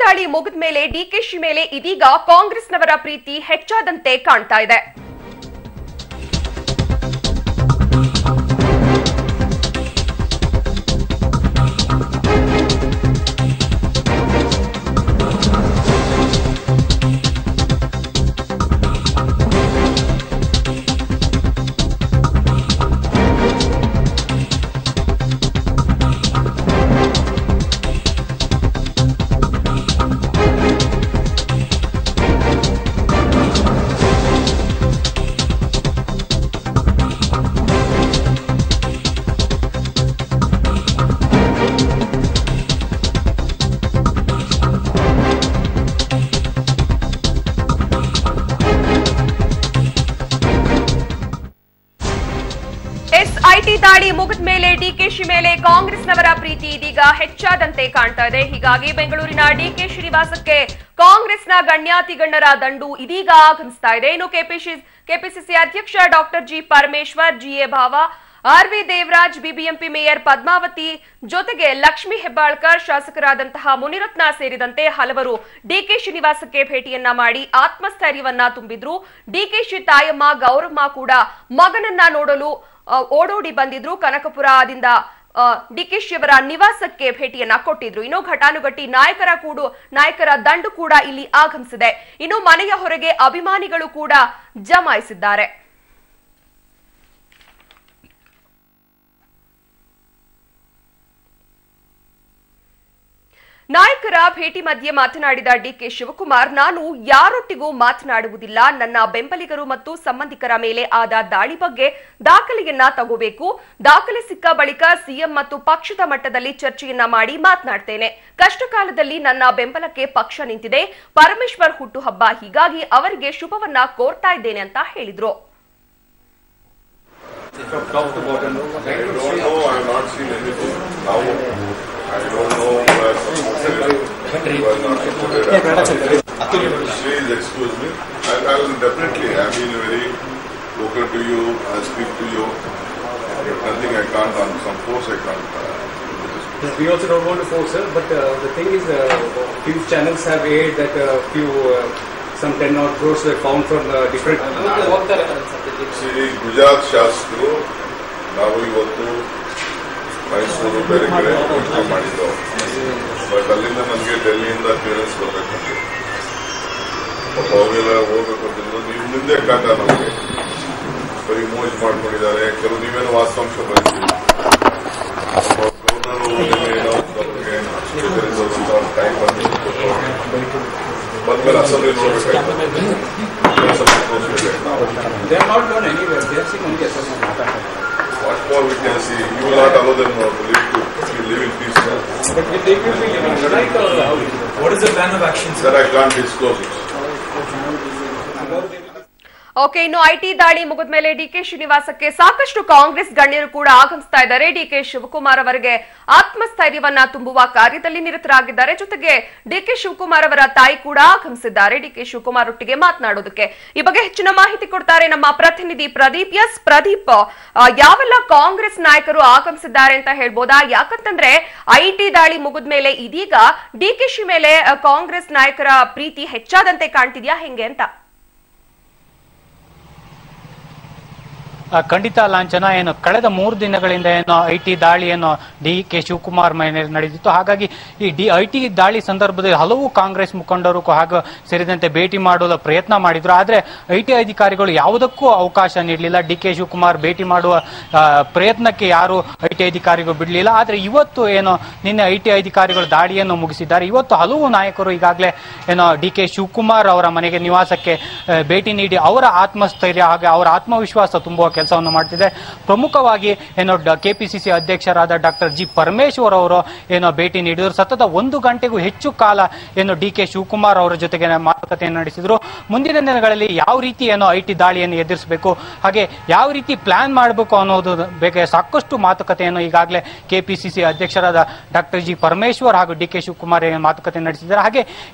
ದಾಳಿ ಮುಗಿದ ಮೇಲೆ ಡಿಕೆಶಿ ಮೇಲೆ ಇದೀಗ ಕಾಂಗ್ರೆಸ್ನವರ ಪ್ರೀತಿ ಹೆಚ್ಚಾದಂತೆ ಕಾಣ್ತಾ ಇದೆ. ಐಟಿ ದಾಳಿ ಮುಗಿದ ಮೇಲೆ ಡಿಕೆಶಿ ಮೇಲೆ ಕಾಂಗ್ರೆಸ್ನವರ ಪ್ರೀತಿ ಇದೀಗ ಹೆಚ್ಚಾದಂತೆ ಕಾಣ್ತಾ ಇದೆ. ಹೀಗಾಗಿ ಬೆಂಗಳೂರಿನ ಡಿಕೆಶಿ ನಿವಾಸಕ್ಕೆ ಕಾಂಗ್ರೆಸ್ನ ಗಣ್ಯಾತಿಗಣ್ಯರ ದಂಡು ಇದೀಗ ಆಗಮಿಸ್ತಾ ಇದೆ. ಇನ್ನು ಕೆಪಿಸಿಸಿ ಅಧ್ಯಕ್ಷ ಡಾಕ್ಟರ್ ಜಿ ಪರಮೇಶ್ವರ್, ಜಿಎ ಭಾವ, R V Devaraj, BBMP mayor Padmavati ಜೊತೆಗೆ ಲಕ್ಷ್ಮೀ ಹೆಬ್ಬಾಳ್ಕರ್, ಶಾಸಕರಾದಂತಹ ಮುನಿರತ್ನ ಸೇರಿದಂತೆ ಹಲವರು ಡಿಕೆಶಿ ನಿವಾಸಕ್ಕೆ ಭೇಟಿಯನ್ನ ಮಾಡಿ ಆತ್ಮಸ್ಥೈರ್ಯವನ್ನ ತುಂಬಿದ್ರು. ಡಿಕೆಶಿ ತಾಯಮ್ಮ ಗೌರಮ್ಮ ಕೂಡ ಮಗನನ್ನ ನೋಡಲು ಓಡೋಡಿ ಬಂದಿದ್ರು. ಕನಕಪುರದಿಂದ ಡಿಕೆಶಿ ಅವರ ನಿವಾಸಕ್ಕೆ ಭೇಟಿಯನ್ನ ಕೊಟ್ಟಿದ್ರು. ಇನ್ನು ಘಟಾನುಘಟಿ ನಾಯಕರ ದಂಡು ಕೂಡ ಇಲ್ಲಿ ಆಗಮಿಸಿದೆ. ಇನ್ನು ಮನೆಯ ಹೊರಗೆ ಅಭಿಮಾನಿಗಳು ಕೂಡ ಜಮಾಯಿಸಿದ್ದಾರೆ. ನಾಯಕರ ಭೇಟಿ ಮಧ್ಯೆ ಮಾತನಾಡಿದ ಡಿಕೆ ಶಿವಕುಮಾರ್, ನಾನು ಯಾರೊಟ್ಟಿಗೂ ಮಾತನಾಡುವುದಿಲ್ಲ. ನನ್ನ ಬೆಂಬಲಿಗರು ಮತ್ತು ಸಂಬಂಧಿಕರ ಮೇಲೆ ಆದ ದಾಳಿ ಬಗ್ಗೆ ದಾಖಲೆಯನ್ನ ತಗೋಬೇಕು. ದಾಖಲೆ ಸಿಕ್ಕ ಬಳಿಕ ಸಿಎಂ ಮತ್ತು ಪಕ್ಷದ ಮಟ್ಟದಲ್ಲಿ ಚರ್ಚೆಯನ್ನ ಮಾಡಿ ಮಾತನಾಡ್ತೇನೆ. ಕಷ್ಟ ಕಾಲದಲ್ಲಿ ನನ್ನ ಬೆಂಬಲಕ್ಕೆ ಪಕ್ಷ ನಿಂತಿದೆ. ಪರಮೇಶ್ವರ್ ಹುಟ್ಟುಹಬ್ಬ, ಹೀಗಾಗಿ ಅವರಿಗೆ ಶುಭವನ್ನ ಕೋರ್ತಾ ಇದ್ದೇನೆ ಅಂತ ಹೇಳಿದ್ರು. I don't know where you are not supported. Please excuse me. I will definitely have been very open to you. I'll speak to you. Nothing I can't on some force I can't. We also don't want to force her, but the thing is, few channels have aired that some 10 odd crores were found from different. See, Gujarat Shastru, now we want to. Mysuru ಬೇರೆ ಕಡೆ ಯೋಚನೆ ಮಾಡಿದ್ದು, but ಅಲ್ಲಿಂದ ನನಗೆ ಡೆಲ್ಲಿಯಿಂದ clearance ಬರಬೇಕಂತೆ. ಅವೆಲ್ಲ ಹೋಗ್ಬೇಕು ಅಂತಿದ್ರು. ನೀವು ಮುಂದೆ ಕಾಟ ನಮಗೆ ಬರೀ ಮೋಜ್ ಮಾಡ್ಕೊಂಡಿದ್ದಾರೆ. ಕೆಲವು ನೀವೇನೋ ವಾಸ್ತವಾಂಶ ಬರೀತೀವಿ. ಟೈಮ್ ಬಂದ್ಮೇಲೆ assembly ನೋಡ್ಬೇಕಾಯ್ತು. What more we can see? You will not allow them to live in peace. But they will be living tonight or how? What is the plan of action, sir? That I can't disclose it. Okay, ಇನ್ನು IT ದಾಳಿ ಮುಗಿದ ಮೇಲೆ ಡಿಕೆಶಿ ನಿವಾಸಕ್ಕೆ ಸಾಕಷ್ಟು ಕಾಂಗ್ರೆಸ್ ಗಣ್ಯರು ಕೂಡ ಆಗಮಿಸ್ತಾ ಇದ್ದಾರೆ. DK Shivakumar ಅವರಿಗೆ ಆತ್ಮಸ್ಥೈರ್ಯವನ್ನ ತುಂಬುವ ಕಾರ್ಯದಲ್ಲಿ ನಿರತರಾಗಿದ್ದಾರೆ. ಜೊತೆಗೆ ಡಿಕೆ ಶಿವಕುಮಾರ್ ಅವರ ತಾಯಿ ಕೂಡ ಆಗಮಿಸಿದ್ದಾರೆ ಡಿಕೆ ಶಿವಕುಮಾರ್ ಒಟ್ಟಿಗೆ ಮಾತನಾಡೋದಕ್ಕೆ. ಈ ಬಗ್ಗೆ ಹೆಚ್ಚಿನ ಮಾಹಿತಿ ಕೊಡ್ತಾರೆ ನಮ್ಮ ಪ್ರತಿನಿಧಿ ಪ್ರದೀಪ್. ಪ್ರದೀಪ್, ಯಾವೆಲ್ಲ ಕಾಂಗ್ರೆಸ್ ನಾಯಕರು ಆಗಮಿಸಿದ್ದಾರೆ ಅಂತ ಹೇಳ್ಬೋದಾ? ಯಾಕಂತಂದ್ರೆ ಐಟಿ ದಾಳಿ ಮುಗಿದ ಮೇಲೆ ಇದೀಗ ಡಿಕೆಶಿ ಮೇಲೆ ಕಾಂಗ್ರೆಸ್ ನಾಯಕರ ಪ್ರೀತಿ ಹೆಚ್ಚಾದಂತೆ ಕಾಣ್ತಿದ್ಯಾ, ಹೆಂಗೆ ಅಂತ? ಖಂಡಿತ ಲಾಂಛನ. ಏನು ಕಳೆದ 3 ದಿನಗಳಿಂದ ಏನು ಐಟಿ ದಾಳಿ ಏನು ಡಿಕೆ ಶಿವಕುಮಾರ್ ಮೇಲೆ ನಡೆದಿತ್ತು. ಹಾಗಾಗಿ ಈ ಐಟಿ ದಾಳಿ ಸಂದರ್ಭದಲ್ಲಿ ಹಲವು ಕಾಂಗ್ರೆಸ್ ಮುಖಂಡರು ಹಾಗೂ ಸೇರಿದಂತೆ ಭೇಟಿ ಮಾಡಲು ಪ್ರಯತ್ನ ಮಾಡಿದ್ರು. ಆದ್ರೆ ಐಟಿ ಅಧಿಕಾರಿಗಳು ಯಾವುದಕ್ಕೂ ಅವಕಾಶ ನೀಡಲಿಲ್ಲ. ಡಿಕೆ ಶಿವಕುಮಾರ್ ಭೇಟಿ ಮಾಡುವ ಪ್ರಯತ್ನಕ್ಕೆ ಯಾರು ಐಟಿ ಅಧಿಕಾರಿಗಳು ಬಿಡಲಿಲ್ಲ. ಆದ್ರೆ ಇವತ್ತು ಏನು ನಿನ್ನೆ ಐಟಿ ಅಧಿಕಾರಿಗಳು ದಾಳಿಯನ್ನು ಮುಗಿಸಿದ್ದಾರೆ. ಇವತ್ತು ಹಲವು ನಾಯಕರು ಈಗಾಗಲೇ ಏನು ಡಿಕೆ ಶಿವಕುಮಾರ್ ಅವರ ಮನೆಗೆ ನಿವಾಸಕ್ಕೆ ಭೇಟಿ ನೀಡಿ ಅವರ ಆತ್ಮಸ್ಥೈರ್ಯ ಹಾಗೂ ಅವರ ಆತ್ಮವಿಶ್ವಾಸ ತುಂಬುವ ಕೆಲಸವನ್ನು ಮಾಡ್ತಿದೆ. ಪ್ರಮುಖವಾಗಿ ಏನು ಕೆಪಿಸಿಸಿ ಅಧ್ಯಕ್ಷರಾದ ಡಾಕ್ಟರ್ ಜಿ ಪರಮೇಶ್ವರ್ ಅವರು ಏನೋ ಭೇಟಿ ನೀಡಿದರು. ಸತತ 1 ಗಂಟೆಗೂ ಹೆಚ್ಚು ಕಾಲ ಏನು ಡಿಕೆ ಶಿವಕುಮಾರ್ ಅವರ ಜೊತೆಗೆ ಮಾತುಕತೆಯನ್ನು ನಡೆಸಿದ್ರು. ಮುಂದಿನ ದಿನಗಳಲ್ಲಿ ಯಾವ ರೀತಿ ಏನೋ ಐಟಿ ದಾಳಿಯನ್ನು ಎದುರಿಸಬೇಕು, ಹಾಗೆ ಯಾವ ರೀತಿ ಪ್ಲಾನ್ ಮಾಡಬೇಕು ಅನ್ನೋದು ಬೇಕಾದ ಸಾಕಷ್ಟು ಮಾತುಕತೆಯನ್ನು ಈಗಾಗಲೇ ಕೆಪಿಸಿಸಿ ಅಧ್ಯಕ್ಷರಾದ ಡಾಕ್ಟರ್ ಜಿ ಪರಮೇಶ್ವರ್ ಹಾಗೂ ಡಿಕೆ ಶಿವಕುಮಾರ್ ಮಾತುಕತೆ ನಡೆಸಿದ್ದಾರೆ. ಹಾಗೆ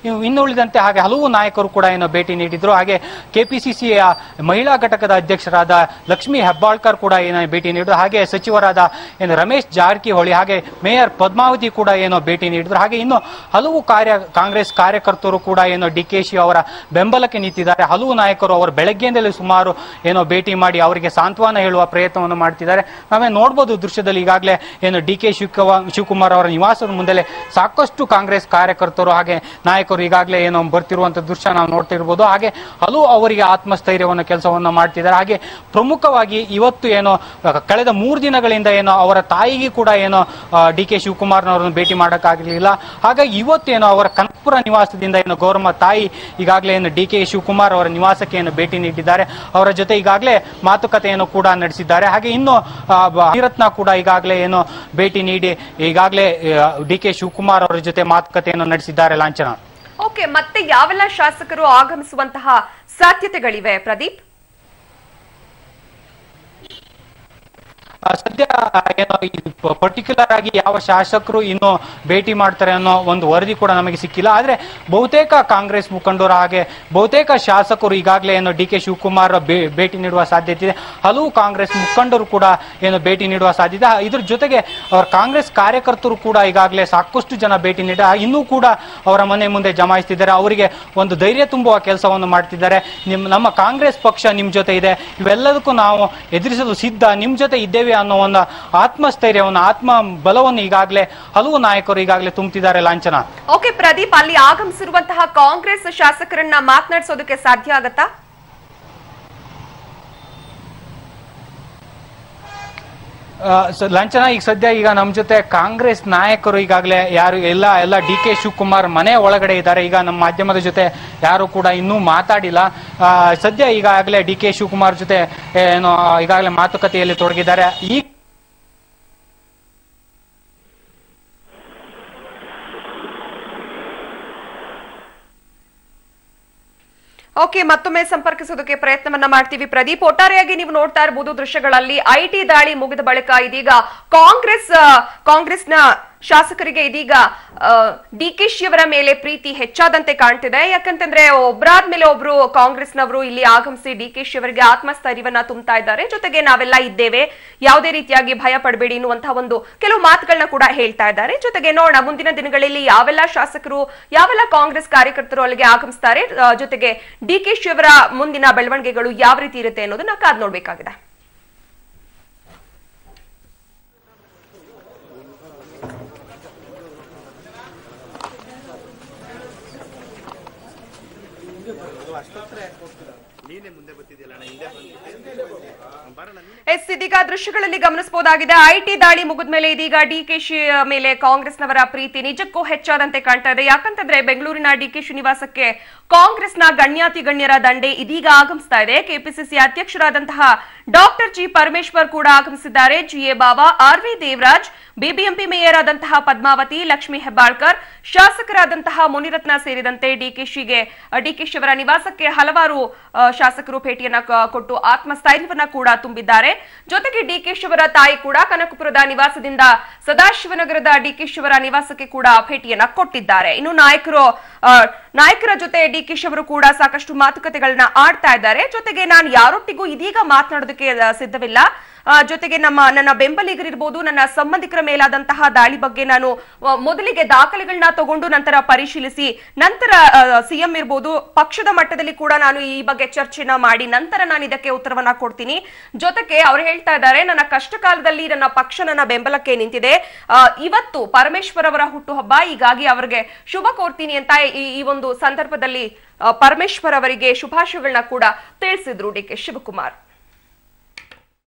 ಇನ್ನುಳಿದಂತೆ ಹಾಗೆ ಹಲವು ನಾಯಕರು ಕೂಡ ಏನೋ ಭೇಟಿ ನೀಡಿದ್ರು. ಹಾಗೆ ಕೆಪಿಸಿಸಿಯ ಮಹಿಳಾ ಘಟಕದ ಅಧ್ಯಕ್ಷರಾದ ಲಕ್ಷ್ಮೀ ಲಕ್ಷ್ಮೀ ಹೆಬ್ಬಾಳ್ಕರ್ ಕೂಡ ಏನೋ ಭೇಟಿ ನೀಡಿದ್ರು. ಹಾಗೆ ಸಚಿವರಾದ ರಮೇಶ್ ಜಾರಕಿಹೊಳಿ ಹಾಗೆ ಮೇಯರ್ ಪದ್ಮಾವತಿ ಕೂಡ ಏನೋ ಭೇಟಿ ನೀಡಿದ್ರು. ಹಾಗೆ ಇನ್ನು ಹಲವು ಕಾಂಗ್ರೆಸ್ ಕಾರ್ಯಕರ್ತರು ಕೂಡ ಏನೋ ಡಿಕೆಶಿ ಅವರ ಬೆಂಬಲಕ್ಕೆ ನಿಂತಿದ್ದಾರೆ. ಹಲವು ನಾಯಕರು ಅವರು ಬೆಳಗ್ಗೆಯಿಂದಲೇ ಸುಮಾರು ಏನೋ ಭೇಟಿ ಮಾಡಿ ಅವರಿಗೆ ಸಾಂತ್ವನ ಹೇಳುವ ಪ್ರಯತ್ನವನ್ನು ಮಾಡ್ತಿದ್ದಾರೆ. ನಾವೇ ನೋಡ್ಬೋದು ದೃಶ್ಯದಲ್ಲಿ ಈಗಾಗಲೇ ಏನು ಡಿಕೆ ಶಿವಕುಮಾರ್ ಅವರ ನಿವಾಸದ ಮುಂದೆ ಸಾಕಷ್ಟು ಕಾಂಗ್ರೆಸ್ ಕಾರ್ಯಕರ್ತರು ಹಾಗೆ ನಾಯಕರು ಈಗಾಗಲೇ ಏನೋ ಬರ್ತಿರುವಂತ ದೃಶ್ಯ ನಾವು ನೋಡ್ತಿರ್ಬೋದು. ಹಾಗೆ ಹಲವು ಅವರಿಗೆ ಆತ್ಮಸ್ಥೈರ್ಯವನ್ನು ಕೆಲಸವನ್ನು ಮಾಡ್ತಿದ್ದಾರೆ. ಹಾಗೆ ಪ್ರಮುಖವಾಗಿ ಇವತ್ತು ಏನೋ ಕಳೆದ 3 ದಿನಗಳಿಂದ ಏನೋ ಅವರ ತಾಯಿಗೆ ಕೂಡ ಏನೋ ಡಿಕೆ ಶಿವಕುಮಾರ್ನವರನ್ನು ಭೇಟಿ ಮಾಡೋಕ್ಕಾಗಲಿಲ್ಲ. ಹಾಗಾಗಿ ಇವತ್ತೇನೋ ಅವರ ಕನಕಪುರ ನಿವಾಸದಿಂದ ಏನೋ ಗೌರಮ್ಮ ತಾಯಿ ಈಗಾಗಲೇ ಏನು ಡಿಕೆ ಶಿವಕುಮಾರ್ ಅವರ ನಿವಾಸಕ್ಕೆ ಏನು ಭೇಟಿ ನೀಡಿದ್ದಾರೆ. ಅವರ ಜೊತೆ ಈಗಾಗಲೇ ಮಾತುಕತೆಯನ್ನು ಕೂಡ ನಡೆಸಿದ್ದಾರೆ. ಹಾಗೆ ಇನ್ನು ರತ್ನ ಕೂಡ ಈಗಾಗಲೇ ಏನೋ ಭೇಟಿ ನೀಡಿ ಈಗಾಗಲೇ ಡಿಕೆ ಶಿವಕುಮಾರ್ ಅವರ ಜೊತೆ ಮಾತುಕತೆಯನ್ನು ನಡೆಸಿದ್ದಾರೆ. ಲಾಂಛನ ಓಕೆ, ಮತ್ತೆ ಯಾವೆಲ್ಲ ಶಾಸಕರು ಆಗಮಿಸುವಂತಹ ಸಾಧ್ಯತೆಗಳಿವೆ ಪ್ರದೀಪ್? ಸದ್ಯ ಏನೋ ಪರ್ಟಿಕ್ಯುಲರ್ ಆಗಿ ಯಾವ ಶಾಸಕರು ಇನ್ನು ಭೇಟಿ ಮಾಡ್ತಾರೆ ಅನ್ನೋ ಒಂದು ವರದಿ ಕೂಡ ನಮಗೆ ಸಿಕ್ಕಿಲ್ಲ. ಆದ್ರೆ ಬಹುತೇಕ ಕಾಂಗ್ರೆಸ್ ಮುಖಂಡರು ಹಾಗೆ ಬಹುತೇಕ ಶಾಸಕರು ಈಗಾಗಲೇ ಏನು ಡಿಕೆ ಶಿವಕುಮಾರ್ ಭೇಟಿ ನೀಡುವ ಸಾಧ್ಯತೆ ಇದೆ. ಹಲವು ಕಾಂಗ್ರೆಸ್ ಮುಖಂಡರು ಕೂಡ ಏನು ಭೇಟಿ ನೀಡುವ ಸಾಧ್ಯತೆ. ಇದ್ರ ಜೊತೆಗೆ ಅವರ ಕಾಂಗ್ರೆಸ್ ಕಾರ್ಯಕರ್ತರು ಕೂಡ ಈಗಾಗಲೇ ಸಾಕಷ್ಟು ಜನ ಭೇಟಿ ನೀಡಿ ಇನ್ನೂ ಕೂಡ ಅವರ ಮನೆ ಮುಂದೆ ಜಮಾಯಿಸ್ತಿದ್ದಾರೆ. ಅವರಿಗೆ ಒಂದು ಧೈರ್ಯ ತುಂಬುವ ಕೆಲಸವನ್ನು ಮಾಡ್ತಿದ್ದಾರೆ. ನಮ್ಮ ಕಾಂಗ್ರೆಸ್ ಪಕ್ಷ ನಿಮ್ ಜೊತೆ ಇದೆ, ಇವೆಲ್ಲದಕ್ಕೂ ನಾವು ಎದುರಿಸಲು ಸಿದ್ಧ, ನಿಮ್ ಜೊತೆ ಇದ್ದೇವೆ ಅನ್ನೋ ಒಂದು ಆತ್ಮಸ್ಥೈರ್ಯವನ್ನು ಆತ್ಮ ಬಲವನ್ನು ಈಗಾಗಲೇ ಹಲವು ನಾಯಕರು ಈಗಾಗಲೇ ತುಂಬುತ್ತಿದ್ದಾರೆ. ಲಾಂಛನ ಓಕೆ ಪ್ರದೀಪ್, ಅಲ್ಲಿ ಆಗಮಿಸಿರುವಂತಹ ಕಾಂಗ್ರೆಸ್ ಶಾಸಕರನ್ನ ಮಾತನಾಡಿಸೋದಕ್ಕೆ ಸಾಧ್ಯ ಆಗತ್ತಾ? ಲಾಂಛನ ಈಗ ಸದ್ಯ ಈಗ ನಮ್ಮ ಜೊತೆ ಕಾಂಗ್ರೆಸ್ ನಾಯಕರು ಈಗಾಗಲೇ ಯಾರು ಎಲ್ಲ ಡಿ ಕೆ ಶಿವಕುಮಾರ್ ಮನೆ ಒಳಗಡೆ ಇದ್ದಾರೆ. ಈಗ ನಮ್ಮ ಮಾಧ್ಯಮದ ಜೊತೆ ಯಾರು ಕೂಡ ಇನ್ನೂ ಮಾತಾಡಿಲ್ಲ. ಸದ್ಯ ಈಗಾಗಲೇ ಡಿ ಕೆ ಶಿವಕುಮಾರ್ ಜೊತೆ ಏನು ಈಗಾಗಲೇ ಮಾತುಕತೆಯಲ್ಲಿ ತೊಡಗಿದ್ದಾರೆ. ಈ ಓಕೆ, ಮತ್ತೊಮ್ಮೆ ಸಂಪರ್ಕಿಸೋದಕ್ಕೆ ಪ್ರಯತ್ನವನ್ನ ಮಾಡ್ತೀವಿ ಪ್ರದೀಪ್. ಒಟ್ಟಾರೆಯಾಗಿ ನೀವು ನೋಡ್ತಾ ಇರಬಹುದು ದೃಶ್ಯಗಳಲ್ಲಿ ಐಟಿ ದಾಳಿ ಮುಗಿದ ಬಳಿಕ ಇದೀಗ ಕಾಂಗ್ರೆಸ್ನ ಶಾಸಕರಿಗೆ ಇದೀಗ ಡಿಕೆಶಿ ಅವರ ಮೇಲೆ ಪ್ರೀತಿ ಹೆಚ್ಚಾದಂತೆ ಕಾಣ್ತಿದೆ. ಯಾಕಂತಂದ್ರೆ ಒಬ್ಬರಾದ್ಮೇಲೆ ಒಬ್ರು ಕಾಂಗ್ರೆಸ್ನವರು ಇಲ್ಲಿ ಆಗಮಿಸಿ ಡಿಕೆಶಿ ಅವರಿಗೆ ಆತ್ಮಸ್ಥೈರ್ಯವನ್ನ ತುಂಬುತ್ತಾ ಇದ್ದಾರೆ. ಜೊತೆಗೆ ನಾವೆಲ್ಲ ಇದ್ದೇವೆ, ಯಾವುದೇ ರೀತಿಯಾಗಿ ಭಯ ಪಡಬೇಡಿ ಎನ್ನುವಂತಹ ಒಂದು ಕೆಲವು ಮಾತುಗಳನ್ನ ಕೂಡ ಹೇಳ್ತಾ ಇದ್ದಾರೆ. ಜೊತೆಗೆ ನೋಡೋಣ ಮುಂದಿನ ದಿನಗಳಲ್ಲಿ ಯಾವೆಲ್ಲ ಶಾಸಕರು ಯಾವೆಲ್ಲ ಕಾಂಗ್ರೆಸ್ ಕಾರ್ಯಕರ್ತರು ಅಲ್ಲಿಗೆ ಆಗಮಿಸ್ತಾರೆ, ಜೊತೆಗೆ ಡಿಕೆಶಿ ಅವರ ಮುಂದಿನ ಬೆಳವಣಿಗೆಗಳು ಯಾವ ರೀತಿ ಇರುತ್ತೆ ಅನ್ನೋದನ್ನ ಕಾದ್ ನೋಡ್ಬೇಕಾಗಿದೆ. ಇದೀಗ ದೃಶ್ಯಗಳಲ್ಲಿ ಗಮನಿಸಬಹುದಾಗಿದೆ. ಐಟಿ ದಾಳಿ ಮುಗಿದ ಮೇಲೆ ಇದೀಗ ಡಿಕೆಶಿ ಮೇಲೆ ಕಾಂಗ್ರೆಸ್ನವರ ಪ್ರೀತಿ ನಿಜಕ್ಕೂ ಹೆಚ್ಚಾದಂತೆ ಕಾಣ್ತಾ ಇದೆ. ಯಾಕಂತಂದ್ರೆ ಬೆಂಗಳೂರಿನ ಡಿಕೆಶಿ ನಿವಾಸಕ್ಕೆ ಕಾಂಗ್ರೆಸ್ನ ಗಣ್ಯಾತಿ ಗಣ್ಯರ ದಂಡೆ ಇದೀಗ ಆಗಮಿಸ್ತಾ ಇದೆ. ಕೆಪಿಸಿಸಿ ಅಧ್ಯಕ್ಷರಾದಂತಹ ಡಾಕ್ಟರ್ ಜಿ ಪರಮೇಶ್ವರ್ ಕೂಡ ಆಗಮಿಸಿದ್ದಾರೆ. ಜಿಎ ಬಾವಾ, ಆರ್.ವಿ. ದೇವರಾಜ್, ಬಿಬಿಎಂಪಿ ಮೇಯರ್ ಆದಂತಹ ಪದ್ಮಾವತಿ, ಲಕ್ಷ್ಮೀ ಹೆಬ್ಬಾಳ್ಕರ್, ಶಾಸಕರಾದಂತಹ ಮುನಿರತ್ನ ಸೇರಿದಂತೆ ಡಿಕೆಶಿ ಅವರ ನಿವಾಸಕ್ಕೆ ಹಲವಾರು ಶಾಸಕರು ಭೇಟಿಯನ್ನ ಕೊಟ್ಟು ಆತ್ಮಸ್ಥೈರ್ಯವನ್ನ ಕೂಡ ತುಂಬಿದ್ದಾರೆ. ಜೊತೆಗೆ ಡಿಕೆಶಿ ಅವರ ತಾಯಿ ಕೂಡ ಕನಕಪುರದ ನಿವಾಸದಿಂದ ಸದಾಶಿವನಗರದ ಡಿಕೆಶಿ ಅವರ ನಿವಾಸಕ್ಕೆ ಕೂಡ ಭೇಟಿಯನ್ನ ಕೊಟ್ಟಿದ್ದಾರೆ. ಇನ್ನು ನಾಯಕರ ಜೊತೆ ಡಿಕೆಶಿ ಅವರು ಕೂಡ ಸಾಕಷ್ಟು ಮಾತುಕತೆಗಳನ್ನ ಆಡ್ತಾ ಇದ್ದಾರೆ. ಜೊತೆಗೆ ನಾನು ಯಾರೊಟ್ಟಿಗೂ ಇದೀಗ ಮಾತನಾಡೋದಕ್ಕೆ ಸಿದ್ಧವಿಲ್ಲ. ಜೊತೆಗೆ ನನ್ನ ಬೆಂಬಲಿಗರಿರ್ಬೋದು, ನನ್ನ ಸಂಬಂಧಿಕರ ಮೇಲಾದಂತಹ ದಾಳಿ ಬಗ್ಗೆ ನಾನು ಮೊದಲಿಗೆ ದಾಖಲೆಗಳನ್ನ ತಗೊಂಡು ನಂತರ ಪರಿಶೀಲಿಸಿ ನಂತರ ಸಿಎಂ ಇರ್ಬೋದು ಪಕ್ಷದ ಮಟ್ಟದಲ್ಲಿ ಕೂಡ ನಾನು ಈ ಬಗ್ಗೆ ಚರ್ಚೆನ ಮಾಡಿ ನಂತರ ನಾನು ಇದಕ್ಕೆ ಉತ್ತರವನ್ನ ಕೊಡ್ತೀನಿ. ಜೊತೆಗೆ ಅವ್ರು ಹೇಳ್ತಾ ಇದ್ದಾರೆ, ನನ್ನ ಕಷ್ಟ ಕಾಲದಲ್ಲಿ ನನ್ನ ಪಕ್ಷ ನನ್ನ ಬೆಂಬಲಕ್ಕೆ ನಿಂತಿದೆ. ಇವತ್ತು ಪರಮೇಶ್ವರ್ ಅವರ ಹುಟ್ಟುಹಬ್ಬ, ಹೀಗಾಗಿ ಅವರಿಗೆ ಶುಭ ಕೋರ್ತೀನಿ ಅಂತ ಈ ಒಂದು ಸಂದರ್ಭದಲ್ಲಿ ಪರಮೇಶ್ವರ್ ಅವರಿಗೆ ಶುಭಾಶಯಗಳನ್ನ ಕೂಡ ತಿಳಿಸಿದ್ರು ಡಿಕೆ ಶಿವಕುಮಾರ್.